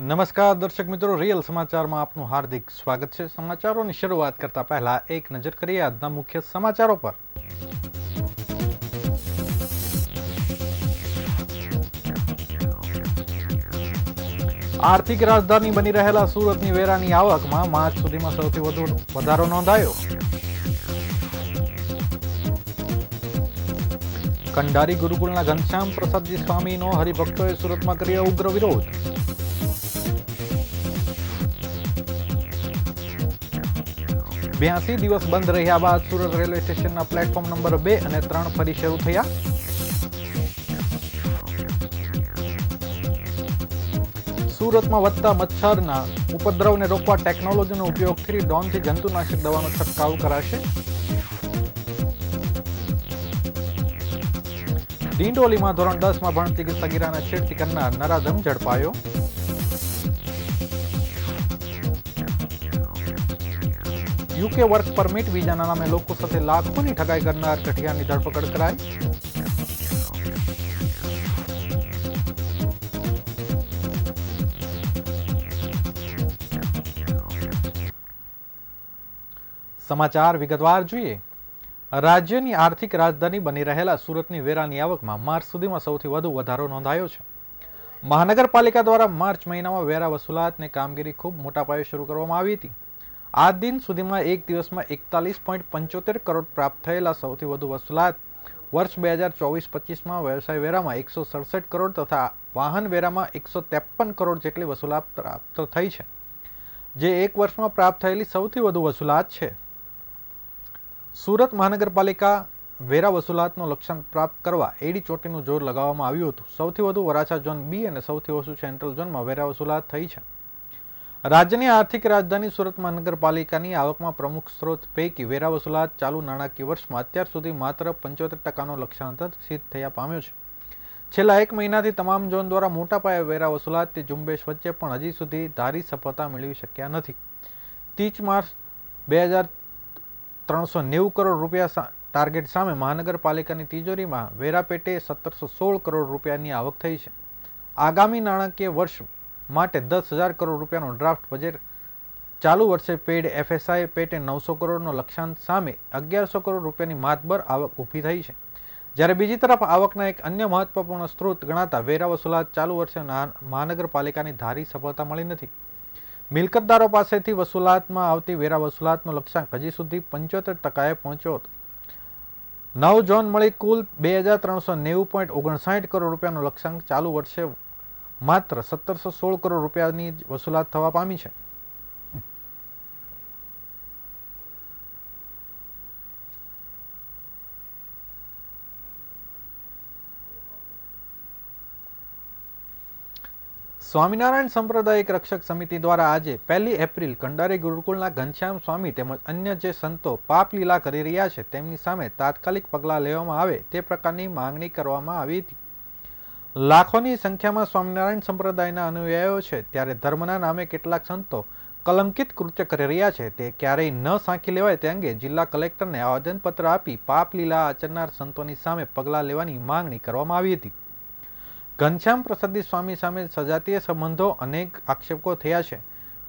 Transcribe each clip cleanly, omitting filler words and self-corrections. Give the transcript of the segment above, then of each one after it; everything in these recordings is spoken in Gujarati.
નમસ્કાર દર્શક મિત્રો, રિયલ સમાચારમાં આપનું હાર્દિક સ્વાગત છે। સમાચારોની શરૂઆત કરતા પહેલા એક નજર કરીએ આજના મુખ્ય સમાચારો પર। આર્થિક રાજધાની બની રહેલા સુરતની વેરાની આવકમાં માર્ચ સુધીમાં સૌથી વધુ વધારો નોંધાયો। કંડારી ગુરુકુળના ઘનશ્યામ પ્રસાદજી સ્વામીનો હરિભક્તોએ સુરતમાં કર્યો ઉગ્ર વિરોધ। બ્યાસી દિવસ બંધ રહ્યા બાદ સુરત રેલવે સ્ટેશનના પ્લેટફોર્મ નંબર 2 અને 3 ફરી શરૂ થયા। સુરતમાં વધતા મચ્છરના ઉપદ્રવને રોકવા ટેકનોલોજીનો ઉપયોગથી ડ્રોનથી જંતુનાશક દવાનો છંટકાવ કરાશે। ડિંડોલીમાં ધોરણ 10માં ભણતી સગીરાને છેડતી કરનાર નરાધમ ઝડપાયો। યુકે વર્ક પરમિટ વિઝાના નામે લોકો સાથે લાખોની ઠગાઈ કરનાર કઠિયાની ધરપકડ કરાઈ। સમાચાર વિગતવાર જોઈએ। રાજ્યની આર્થિક રાજધાની બની રહેલા સુરતની વેરાની આવકમાં માર્ચ સુધીમાં સૌથી વધુ વધારો નોંધાયો છે। મહાનગરપાલિકા દ્વારા માર્ચ મહિનામાં વેરા વસૂલાતની કામગીરી ખૂબ મોટા પાયે શરૂ કરવામાં આવી હતી। આજ દિન સુધીમાં એક દિવસમાં 41.75 કરોડ પ્રાપ્ત થયેલા સૌથી વધુ વસૂલાત વર્ષ 2024-25માં વ્યવસાય વેરામાં 167 કરોડ તથા વાહન વેરામાં 153 કરોડ જેટલી વસૂલાત પ્રાપ્ત થઈ છે, જે એક વર્ષમાં પ્રાપ્ત થયેલી સૌથી વધુ વસૂલાત છે। સુરત મહાનગરપાલિકા વેરા વસૂલાતનું લક્ષ્યાંક પ્રાપ્ત કરવા એડી ચોટીનું જોર લગાવવામાં આવ્યું હતું। સૌથી વધુ વરાછા ઝોન બી અને સૌથી ઓછું સેન્ટ્રલ ઝોનમાં વેરા વસૂલાત થઈ છે। રાજ્યની આર્થિક રાજધાની સુરત મહાનગરપાલિકાની આવકમાં પ્રમુખ સ્ત્રોત પૈકી વેરા વસૂલાત ચાલુ નાણાકીય વર્ષમાં અત્યાર સુધી માત્ર 75% લક્ષ્યાંક સિદ્ધ થયા પામ્યો છે। છેલ્લા એક મહિનાથી તમામ ઝોન દ્વારા મોટા પાયે વેરા વસૂલાતની ઝુંબેશ વચ્ચે પણ હજી સુધી ધારી સફળતા મેળવી શક્યા નથી। 30 માર્ચ 2390 કરોડ રૂપિયા ટાર્ગેટ સામે મહાનગરપાલિકાની તિજોરીમાં વેરા પેટે 1716 કરોડ રૂપિયાની આવક થઈ છે। આગામી નાણાકીય વર્ષ માટે 10,000 કરોડ રૂપિયાનો ડ્રાફ્ટ બજેટ ચાલુ વર્ષે પેડ એફએસઆઈ પેટે 900 કરોડનો લક્ષ્યાંક સામે 1100 કરોડ રૂપિયાની માતબર આવક ઊભી થઈ છે। જ્યારે બીજી તરફ આવકના એક અન્ય મહત્વપૂર્ણ સ્ત્રોત ગણાતા વેરા વસૂલાત ચાલુ વર્ષે મહાનગરપાલિકાની ધારી સફળતા મળી નથી। મિલકતદારો પાસેથી વસૂલાતમાં આવતી વેરા વસૂલાતનો લક્ષ્યાંક હજી સુધી 75%એ પહોંચ્યો હતો। 9 ઝોન મળી કુલ 2390.59 કરોડ રૂપિયાનો લક્ષ્યાંક ચાલુ વર્ષે માત્ર 1716 કરોડ રૂપિયાની વસૂલાત થવા પામી છે। સ્વામિનારાયણ સાંપ્રદાયિક રક્ષક સમિતિ દ્વારા આજે 1 એપ્રિલ કંડારી ગુરુકુળના ઘનશ્યામ સ્વામી તેમજ અન્ય જે સંતો પાપ લીલા કરી રહ્યા છે તેમની સામે તાત્કાલિક પગલાં લેવામાં આવે તે પ્રકારની માંગણી કરવામાં આવી હતી। લાખોની સંખ્યામાં સ્વામિનારાયણ સંપ્રદાયના અનુયાયીઓ છે, ત્યારે ધર્મના નામે કેટલાક સંતો કલંકિત કૃત્ય કરી રહ્યા છે તે ક્યારેય ન સાંખી લેવાય તે અંગે જિલ્લા કલેક્ટરને આવેદનપત્ર આપી પાપ લીલા આચરનાર સંતોની સામે પગલાં લેવાની માંગણી કરવામાં આવી હતી। ઘનશ્યામ પ્રસાદી સ્વામી સામે સજાતીય સંબંધો અનેક આક્ષેપો થયા છે।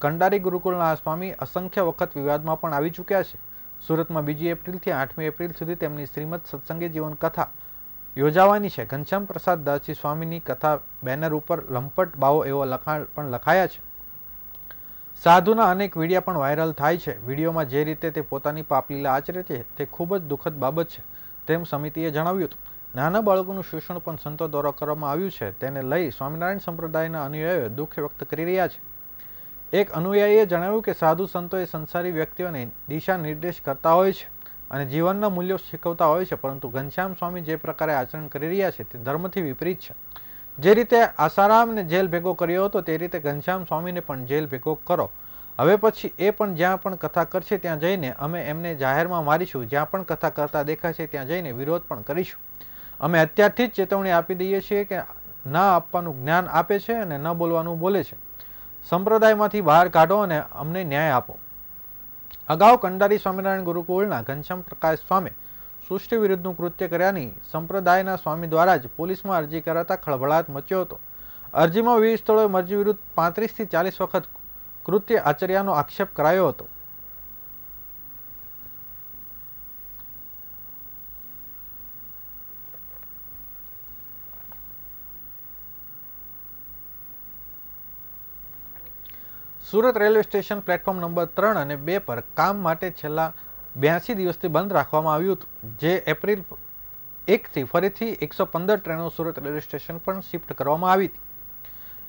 કંડારી ગુરુકુળના આ સ્વામી અસંખ્ય વખત વિવાદમાં પણ આવી ચૂક્યા છે। સુરતમાં 2 એપ્રિલથી 8મી એપ્રિલ સુધી તેમની શ્રીમદ સત્સંગી જીવન કથા યોજાવાની છે। ઘનશ્યામ પ્રસાદ દાસજી સ્વામીની કથા બેનર ઉપર લંપટ બાવો એવો લખાણ પણ લખાયા છે। સાધુના અનેક વિડીયો પણ વાયરલ થાય છે। વિડીયોમાં જે રીતે તે પોતાની પાપલીલા આચરે છે તે ખૂબ જ દુઃખદ બાબત છે તેમ સમિતિએ જણાવ્યું હતું। નાના બાળકોનું શોષણ પણ સંતો દ્વારા કરવામાં આવ્યું છે, તેને લઈ સ્વામિનારાયણ સંપ્રદાયના અનુયાયીઓ દુઃખ વ્યક્ત કરી રહ્યા છે। એક અનુયાયીએ જણાવ્યું કે સાધુ સંતોએ સંસારી વ્યક્તિઓને દિશા નિર્દેશ કરતા હોય છે અને જીવનના મૂલ્યો શીખવતા હોય છે, પરંતુ ઘનશ્યામ સ્વામી જે પ્રકારે આચરણ કરી રહ્યા છે તે ધર્મથી વિપરીત છે। જે રીતે આસારામને જેલ ભેગો કર્યો હતો તે રીતે ઘનશ્યામ સ્વામીને પણ જેલ ભેગો કરો। હવે પછી એ પણ જ્યાં પણ કથા કરશે ત્યાં જઈને અમે એમને જાહેરમાં મારીશું। જ્યાં પણ કથા કરતા દેખાશે ત્યાં જઈને વિરોધ પણ કરીશું। અમે અત્યારથી જ ચેતવણી આપી દઈએ છીએ કે ના આપવાનું જ્ઞાન આપે છે અને ન બોલવાનું બોલે છે। સંપ્રદાયમાંથી બહાર કાઢો અને અમને ન્યાય આપો। અગાઉ કંડારી સ્વામિનારાયણ ગુરુકુળના ઘનશ્યામ પ્રકાશ સ્વામી સૃષ્ટિ વિરુદ્ધનું કૃત્ય કર્યાની સંપ્રદાયના સ્વામી દ્વારા જ પોલીસમાં અરજી કરાતા ખળભળાટ મચ્યો હતો। અરજીમાં વિવિધ સ્થળોએ મરજી વિરુદ્ધ 35 થી 40 વખત કૃત્ય આચર્યાનો આક્ષેપ કરાયો હતો. Surat railway station platform number 3 અને 2 પર કામ માટે છેલ્લા 82 દિવસથી બંધ રાખવામાં આવ્યું હતું, જે એપ્રિલ 1થી ફરીથી 115 ટ્રેનો સુરત રેલવે સ્ટેશન પર શિફ્ટ કરવામાં આવી હતી,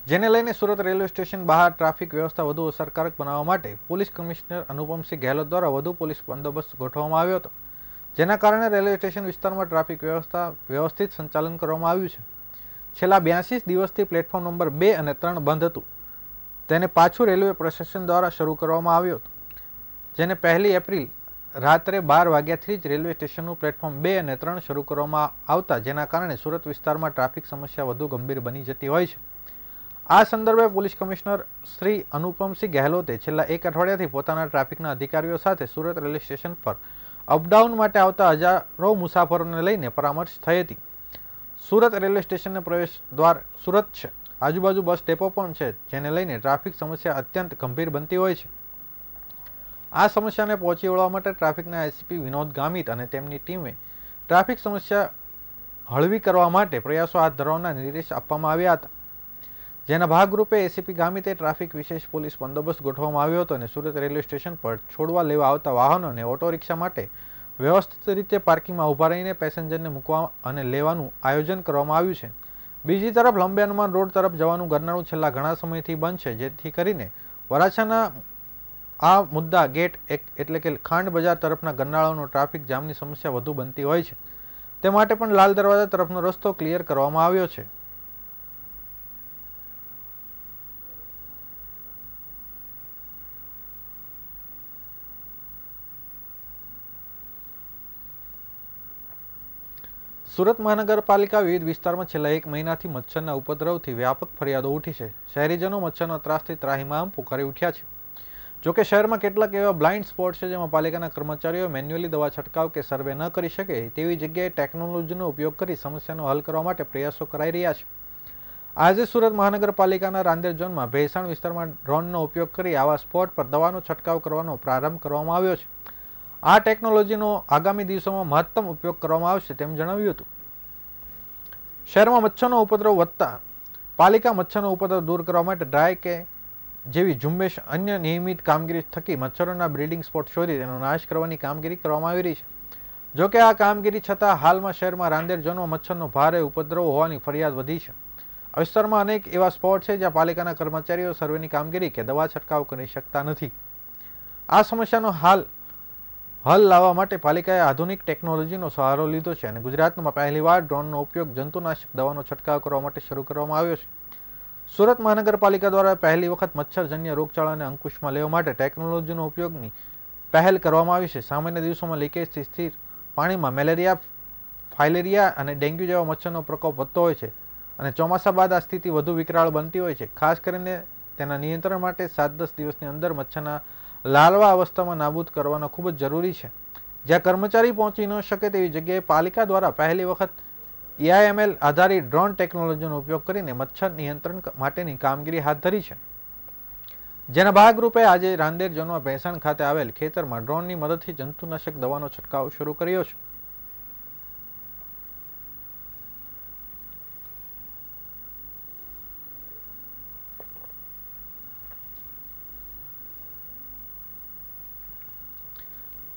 જેને લઈને સુરત રેલવે સ્ટેશન બહાર ટ્રાફિક વ્યવસ્થા વધુ અસરકારક બનાવવા માટે પોલીસ કમિશનર અનુપમસિંહ ગહેલોત દ્વારા વધુ પોલીસ બંદોબસ્ત ગોઠવવામાં આવ્યો હતો, જેના કારણે રેલવે સ્ટેશન વિસ્તારમાં ટ્રાફિક વ્યવસ્થા વ્યવસ્થિત સંચાલન કરવામાં આવ્યું છે. છેલ્લા 82 દિવસથી પ્લેટફોર્મ નંબર 2 અને 3 બંધ હતું, તેને પાછું રેલવે પ્રશાસન દ્વારા શરૂ કરવામાં આવ્યું હતું, જેને 1 એપ્રિલ રાત્રે 12 વાગ્યાથી જ રેલવે સ્ટેશનનું પ્લેટફોર્મ 2 અને 3 શરૂ કરવામાં આવતા, જેના કારણે સુરત વિસ્તારમાં ટ્રાફિક સમસ્યા વધુ ગંભીર બની જતી હોય છે. આ સંદર્ભે પોલીસ કમિશનર શ્રી અનુપમસિંહ ગહેલોતે છેલ્લા 1 અઠવાડિયાથી પોતાના ટ્રાફિકના અધિકારીઓ સાથે સુરત રેલવે સ્ટેશન પર અપડાઉન માટે આવતા હજારો મુસાફરોને લઈને પરામર્શ થઈ હતી. સુરત રેલવે સ્ટેશનને પ્રવેશ દ્વાર સુરત છે, આજુબાજુ બસ ડેપો પણ છે, જેને લઈને ટ્રાફિક સમસ્યા અત્યંત ગંભીર બનતી હોય છે. આ સમસ્યાને પહોંચી વળવા માટે ટ્રાફિકના એસીપી વિનોદ ગામિત અને તેમની ટીમે ટ્રાફિક સમસ્યા હળવી કરવા માટે પ્રયાસો હાથ ધરવાના નિર્દેશ આપવામાં આવ્યા હતા, જેના ભાગરૂપે એસીપી ગામિતે ટ્રાફિક વિશેષ પોલીસ બંદોબસ્ત ગોઠવવામાં આવ્યો હતો અને સુરત રેલવે સ્ટેશન પર છોડવા લેવા આવતા વાહનો અને ઓટો રિક્ષા માટે વ્યવસ્થિત રીતે પાર્કિંગમાં ઊભા રહીને પેસેન્જરને મૂકવા અને લેવાનું આયોજન કરવામાં આવ્યું છે. બીજી તરફ લંબે હનુમાન રોડ તરફ જવાનું ગરનાળું છેલ્લા ઘણા સમયથી બંધ છે, જેથી કરીને વરાછાના આ મુદ્દા ગેટ એટલે કે ખાંડ બજાર તરફના ગરનાળાનો ટ્રાફિક જામની સમસ્યા વધુ બનતી હોય છે, તે માટે પણ લાલ દરવાજા તરફનો રસ્તો ક્લિયર કરવામાં આવ્યો છે. સુરત મહાનગરપાલિકા વિવિધ વિસ્તારમાં છેલ્લા 1 મહિનાથી મચ્છરના ઉપદ્રવથી વ્યાપક ફરિયાદો ઉઠી છે. શહેરીજનો મચ્છરના ત્રાસથી ત્રાહિમામ પોકારી ઉઠ્યા છે. જોકે શહેરમાં કેટલાક એવા બ્લાઇન્ડ સ્પોટ છે, જેમાં પાલિકાના કર્મચારીઓ મેન્યુઅલી દવા છંટકાવ કે સર્વે ન કરી શકે તેવી જગ્યાએ ટેકનોલોજીનો ઉપયોગ કરી સમસ્યાનો હલ કરવા માટે પ્રયાસો કરાઈ રહ્યા છે. આજે સુરત મહાનગરપાલિકાના રાંદેર ઝોનમાં ભેસાણ વિસ્તારમાં ડ્રોનનો ઉપયોગ કરી આવા સ્પોટ પર દવાનો છંટકાવ કરવાનો પ્રારંભ કરવામાં આવ્યો છે. આ ટેકનોલોજીનો આગામી દિવસોમાં મહત્તમ ઉપયોગ કરવામાં આવશે તેમ જણાવ્યું હતું. શહેરમાં મચ્છરનો ઉપદ્રવ વધતા પાલિકા મચ્છરનો ઉપદ્રવ દૂર કરવા માટે ડ્રાય કે જેવી ઝુંબેશ અન્ય નિયમિત કામગીરી થકી મચ્છરોના બ્રીડિંગ સ્પોટ શોધી તેનો નાશ કરવાની કામગીરી કરવામાં આવી રહી છે. જોકે આ કામગીરી છતાં હાલમાં શહેરમાં રાંદેર ઝોનમાં મચ્છરનો ભારે ઉપદ્રવ હોવાની ફરિયાદ વધી છે. આ વિસ્તારમાં અનેક એવા સ્પોટ છે જ્યાં પાલિકાના કર્મચારીઓ સર્વેની કામગીરી કે દવા છંટકાવ કરી શકતા નથી. આ સમસ્યાનો હલ લાવવા માટે પાલિકાએ આધુનિક ટેકનોલોજીનો સહારો લીધો છે અને ગુજરાતમાં પહેલીવાર ડ્રોનનો ઉપયોગ જંતુનાશક દવાનો છંટકાવ કરવા માટે શરૂ કરવામાં આવ્યો છે. સુરત મહાનગરપાલિકા દ્વારા પહેલી વખત મચ્છરજન્ય રોગચાળાને અંકુશમાં લેવા માટે ટેકનોલોજીનો ઉપયોગની પહેલ કરવામાં આવી છે. સામાન્ય દિવસોમાં લીકેજથી સ્થિર પાણીમાં મેલેરિયા, ફાઇલેરિયા અને ડેન્ગ્યુ જેવા મચ્છરનો પ્રકોપ વધતો હોય છે અને ચોમાસા બાદ આ સ્થિતિ વધુ વિકરાળ બનતી હોય છે. ખાસ કરીને તેના નિયંત્રણ માટે 7-10 દિવસની અંદર મચ્છરના લાલવા અવસ્થામાં નાબૂદ કરવાનો ખૂબ જ જરૂરી છે. જ્યાં કર્મચારી પહોંચી ન શકે તેવી જગ્યાએ પાલિકા દ્વારા પહેલી વખત EIML આધારિત ડ્રોન ટેકનોલોજીનો ઉપયોગ કરીને મચ્છર નિયંત્રણ માટેની કામગીરી હાથ ધરી છે, જેના ભાગરૂપે આજે રાંદેર ઝોનમાં ભેસાણ ખાતે આવેલ ખેતરમાં ડ્રોનની મદદથી જંતુનાશક દવાનો છંટકાવ શરૂ કર્યો છે.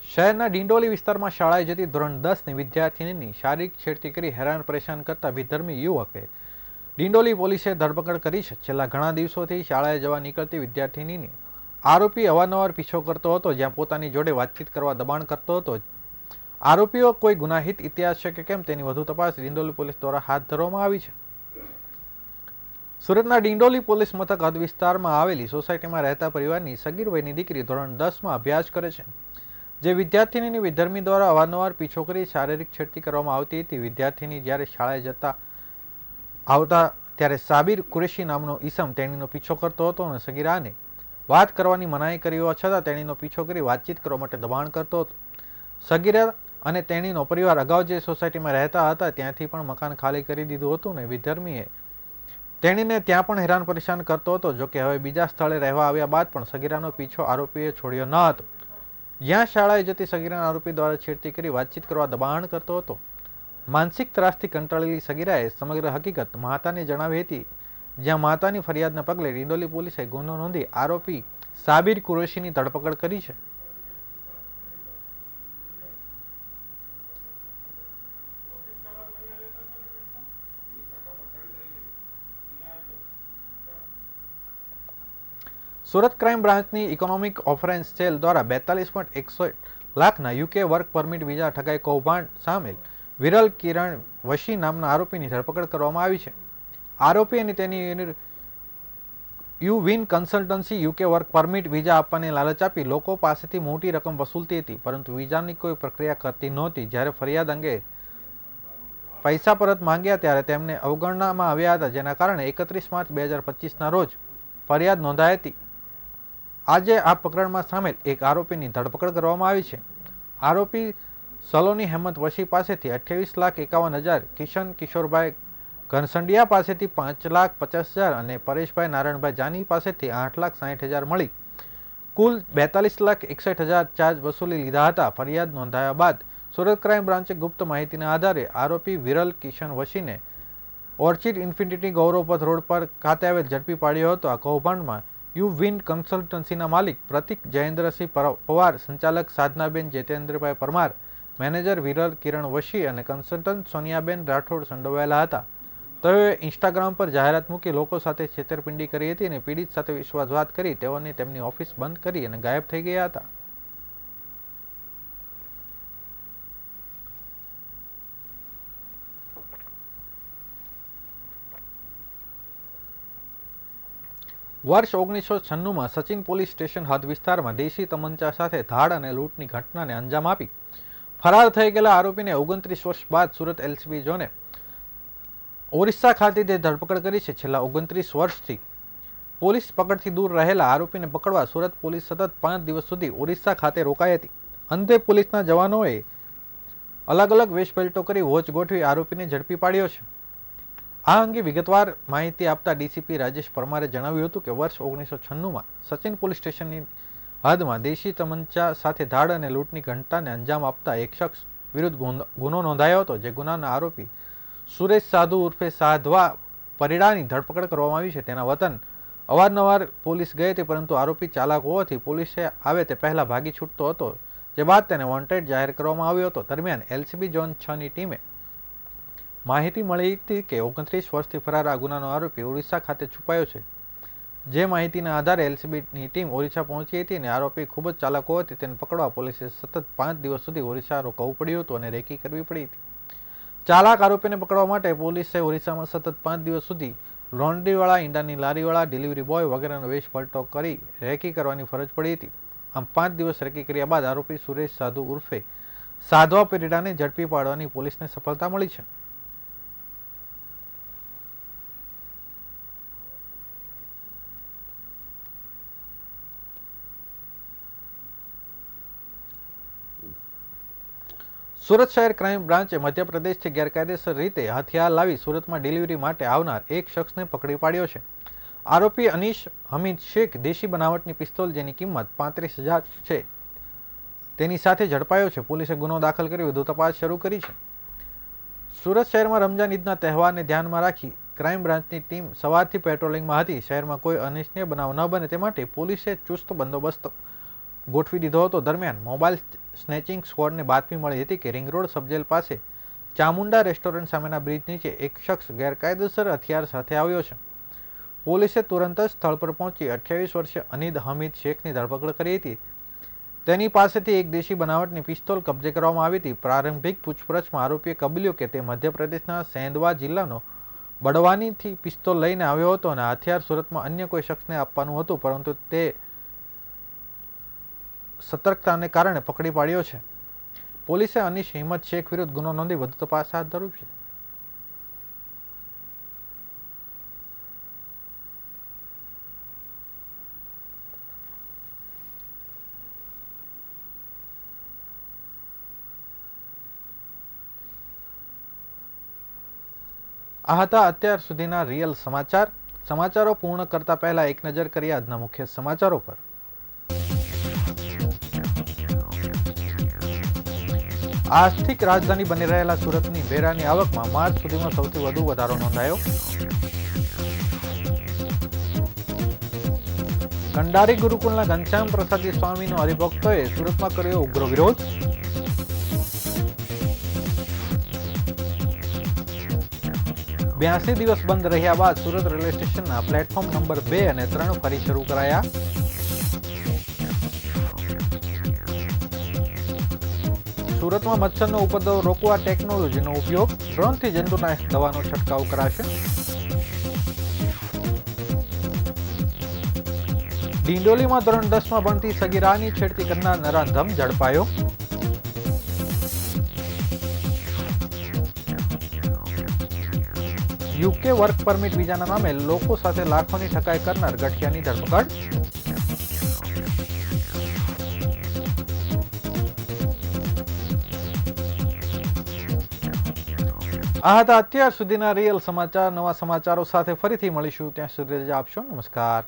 શહેરના ડિંડોલી વિસ્તારમાં શાળાએ જતી ધોરણ 10ની વિદ્યાર્થીનીની શારીરિક છેડતી કરી હેરાન પરેશાન કરતા વિધર્મી યુવકે ડિંડોલી પોલીસે ધરપકડ કરી છે. છેલ્લા ઘણા દિવસોથી શાળાએ જવા નીકળતી વિદ્યાર્થીનીની આરોપી અવારનવાર પીછો કરતો હતો, જ્યાં પોતાની જોડે વાતચીત કરવા દબાણ કરતો હતો. આરોપીઓ કોઈ ગુનાહિત ઇતિહાસ છે કે કેમ તેની વધુ તપાસ ડિંડોલી પોલીસ દ્વારા હાથ ધરવામાં આવી છે. સુરતના ડિંડોલી પોલીસ મથક હદ વિસ્તારમાં આવેલી સોસાયટીમાં રહેતા પરિવારની સગીર વયની દીકરી ધોરણ 10માં અભ્યાસ કરે છે, જે વિદ્યાર્થીનીની વિધર્મી દ્વારા અવારનવાર પીછો કરી શારીરિક છેડતી કરવામાં આવતી હતી. વિદ્યાર્થીની જ્યારે શાળાએ આવતા ત્યારે સાબિર કુરેશી નામનો ઈસમ તેણીનો પીછો કરતો હતો અને સગીરાને વાત કરવાની મનાઈ કરી હોવા છતાં તેણીનો પીછો કરી વાતચીત કરવા માટે દબાણ કરતો હતો. સગીરા અને તેણીનો પરિવાર અગાઉ જે સોસાયટીમાં રહેતા હતા ત્યાંથી પણ મકાન ખાલી કરી દીધું હતું અને વિધર્મીએ તેણીને ત્યાં પણ હેરાન પરેશાન કરતો હતો. જોકે હવે બીજા સ્થળે રહેવા આવ્યા બાદ પણ સગીરાનો પીછો આરોપીએ છોડ્યો ન હતો. જ્યાં શાળાએ જતી સગીરાના આરોપી દ્વારા છેડતી કરી વાતચીત કરવા દબાણ કરતો હતો. માનસિક ત્રાસથી કંટાળેલી સગીરાએ સમગ્ર હકીકત માતાને જણાવી હતી, જ્યાં માતાની ફરિયાદના પગલે ડિંડોલી પોલીસે ગુનો નોંધી આરોપી સાબિર કુરેશીની ધરપકડ કરી છે. સુરત ક્રાઇમ બ્રાન્ચની ઇકોનોમિક ઓફેન્સ સેલ દ્વારા 42.61 લાખના યુકે વર્ક પરમિટ વિઝા ઠગાઈ કૌભાંડ સામેલ વિરલ કિરણ વશી નામના આરોપીની ધરપકડ કરવામાં આવી છે. આરોપી અને તેની Yuvin consultancy UK work permit visa આપવાની લાલચ આપી લોકો પાસેથી મોટી રકમ વસૂલતી હતી, પરંતુ વિઝાની કોઈ પ્રક્રિયા કરતી નહોતી. જ્યારે ફરિયાદ અંગે પૈસા પરત માંગ્યા ત્યારે તેમને અવગણવામાં આવ્યા હતા, જેના કારણે 31 માર્ચ 2025ના રોજ ફરિયાદ નોંધાઈ હતી. આજે આ પ્રકરણમાં સામેલ એક આરોપીની ધરપકડ કરવામાં આવી છે. આરોપી સલોની હેમંત વશી પાસેથી 28,51,000, કિશન કિશોરભાઈ ઘનસંડિયા પાસેથી 5,50,000 અને પરેશભાઈ નારાયણભાઈ જાની પાસેથી 8,60,000 મળી કુલ 42,61,000 ચાર્જ વસૂલી લીધા હતા. ફરિયાદ નોંધાયા બાદ સુરત ક્રાઇમ બ્રાન્ચે ગુપ્ત માહિતીના આધારે આરોપી વિરલ કિશન વશીને ઓર્ચિડ ઇન્ફિનિટી ગૌરવપથ રોડ પર ખાતે આવેલ ઝડપી પાડ્યો હતો. આ કૌભાંડમાં યુવિન કન્સલ્ટન્સીના માલિક પ્રતિક જયેન્દ્રસિંહ પવાર, સંચાલક સાધનાબેન જેતેન્દ્રભાઈ પરમાર, મેનેજર વિરલ કિરણ વશી અને કન્સલ્ટન્ટ સોનિયાબેન રાઠોડ સંડોવાયેલા હતા. તેઓએ ઇન્સ્ટાગ્રામ પર જાહેરાત મૂકી લોકો સાથે છેતરપિંડી કરી હતી અને પીડિત સાથે વિશ્વાસઘાત કરી તેઓને તેમની ઓફિસ બંધ કરી અને ગાયબ થઈ ગયા હતા. વર્ષ 1996માં સચિન પોલીસ સ્ટેશન હદ વિસ્તારમાં દેશી તમંચા સાથે ધાડ અને લૂંટની ઘટનાને અંજામ આપી ફરાર થઈ ગયેલા આરોપીને 29 વર્ષ બાદ સુરત એલસીબી ઝોને ઓરિસ્સા ખાતેથી ધરપકડ કરી છે. છેલ્લા 29 વર્ષથી પોલીસ પકડથી દૂર રહેલા આરોપીને પકડવા સુરત પોલીસ સતત 5 દિવસ સુધી ઓરિસ્સા ખાતે રોકાઈ હતી. અંતે પોલીસના જવાનોએ અલગ અલગ વેશબેલ્ટો કરી વોચ ગોઠવી આરોપીને ઝડપી પાડ્યો છે. આ અંગે વિગતવાર માહિતી આપતા ડીસીપી રાજેશ પરમારે જણાવ્યું હતું કે વર્ષ 1996માં સચિન પોલીસ સ્ટેશનની હદમાં દેશી તમંચા સાથે ધાડ અને લૂંટની ઘટનાને અંજામ આપતા એક શખ્સ વિરુદ્ધ ગુનો નોંધાયો હતો. જે ગુનાના આરોપી સુરેશ સાધુ ઉર્ફે સાધવા પરિડાની ધરપકડ કરવામાં આવી છે. તેના વતન અવારનવાર પોલીસ ગઈ હતી, પરંતુ આરોપી ચાલાક હોવાથી પોલીસે આવે તે પહેલા ભાગી છૂટતો હતો, જે બાદ તેને વોન્ટેડ જાહેર કરવામાં આવ્યો હતો. દરમિયાન એલસીબી ઝોન 6ની ટીમે માહિતી મળી હતી કે 29 વર્ષથી ફરાર આ ગુનાનો આરોપી ઓરિસ્સા ખાતે છુપાયો છે. જે માહિતીના આધારે એલસીબીની ટીમ ઓરિસ્સા પહોંચી હતી અને આરોપી ખૂબ જ ચાલાક હોવાથી તેને પકડવા પોલીસે સતત 5 દિવસ સુધી ઓરિસ્સા રોકાવું પડ્યું હતું અને રેકી કરવી પડી હતી. ચાલાક આરોપીને પકડવા માટે પોલીસે ઓરિસ્સામાં સતત 5 દિવસ સુધી લોન્ડ્રીવાળા, ઈંડાની લારીવાળા, ડિલિવરી બોય વગેરેનો વેશ પલટો કરી રેકી કરવાની ફરજ પડી હતી. આમ 5 દિવસ રેકી કર્યા બાદ આરોપી સુરેશ સાધુ ઉર્ફે સાધવા પરિડાને ઝડપી પાડવાની પોલીસને સફળતા મળી છે. સુરત શહેર ક્રાઇમ બ્રાન્ચે મધ્યપ્રદેશથી ગેરકાયદેસર રીતે હથિયાર લાવી સુરતમાં ડિલિવરી માટે આવનાર એક શખ્સને પકડી પાડ્યો છે. આરોપી અનીશ હમીદ શેખ દેશી બનાવટની પિસ્તોલ જેની કિંમત 35,000 છે તેની સાથે ઝડપાયો છે. પોલીસે ગુનો દાખલ કરી વધુ તપાસ શરૂ કરી છે. સુરત શહેરમાં રમજાન ઈદના તહેવારને ધ્યાનમાં રાખી ક્રાઇમ બ્રાન્ચની ટીમ સવારથી પેટ્રોલિંગમાં હતી. શહેરમાં કોઈ અનિચ્છનીય બનાવ ન બને તે માટે પોલીસે ચુસ્ત બંદોબસ્ત ગોઠવી દીધો હતો. દરમિયાન મોબાઈલ સ્નેચિંગ સ્ક્વોડને બાતમી મળી હતી કે રિંગ રોડ સબજેલ પાસે ચામુંડા રેસ્ટોરન્ટ સામેના બ્રિજ નીચે એક શખ્સ ગેરકાયદેસર હથિયાર સાથે આવ્યો છે. પોલીસે તુરંત જ સ્થળ પર પહોંચી 28 વર્ષીય અનીદ હમીદ શેખની ધરપકડ કરી હતી. તેની પાસેથી એક દેશી બનાવટની પિસ્તોલ કબજે કરવામાં આવી હતી. પ્રારંભિક પૂછપરછમાં આરોપીએ કબૂલ્યો કે તે મધ્યપ્રદેશના સેંધવા જિલ્લાનો બડવાનીથી પિસ્તોલ લઈને આવ્યો હતો અને હથિયાર સુરતમાં અન્ય કોઈ શખ્સને આપવાનું હતું, પરંતુ તે સતર્કતાને કારણે પકડી પાડ્યો છે. પોલીસે અનીશ હિંમત શેખ વિરુદ્ધ ગુનો નોંધી વધુ તપાસ હાથ ધરી છે. આ હતા અત્યાર સુધીના રિયલ સમાચાર. સમાચારો પૂર્ણ કરતા પહેલા એક નજર કરીએ આજના મુખ્ય સમાચારો પર. આર્થિક રાજધાની બની રહેલા સુરતની વેરાની આવકમાં માર્ચ સુધીમાં સૌથી વધુ વધારો નોંધાયો. કંડારી ગુરુકુળના ઘનશ્યામ પ્રસાદી સ્વામીનો હરિભક્તોએ સુરતમાં કર્યો ઉગ્ર વિરોધ. બ્યાસી દિવસ બંધ રહ્યા બાદ સુરત રેલવે સ્ટેશનના પ્લેટફોર્મ નંબર 2 અને 3 ફરી શરૂ કરાયા. સુરતમાં મચ્છરનો ઉપદ્રવ રોકવા ટેકનોલોજીનો ઉપયોગ. ડ્રોનથી જંતુનાશક દવાનો છંટકાવ કરાશે. ડિંડોલીમાં ધોરણ 10માં ભણતી સગીરાની છેડતી કરનાર નરાધમ ઝડપાયો. યુકે વર્ક પરમિટ વિઝાના નામે લોકો સાથે લાખોની ઠગાઈ કરનાર ગઠિયાની ધરપકડ. આ હતા અત્યાર સુધીના રિયલ સમાચાર. નવા સમાચારો સાથે ફરીથી મળીશું. ત્યાં સુધી રજા આપશો. નમસ્કાર.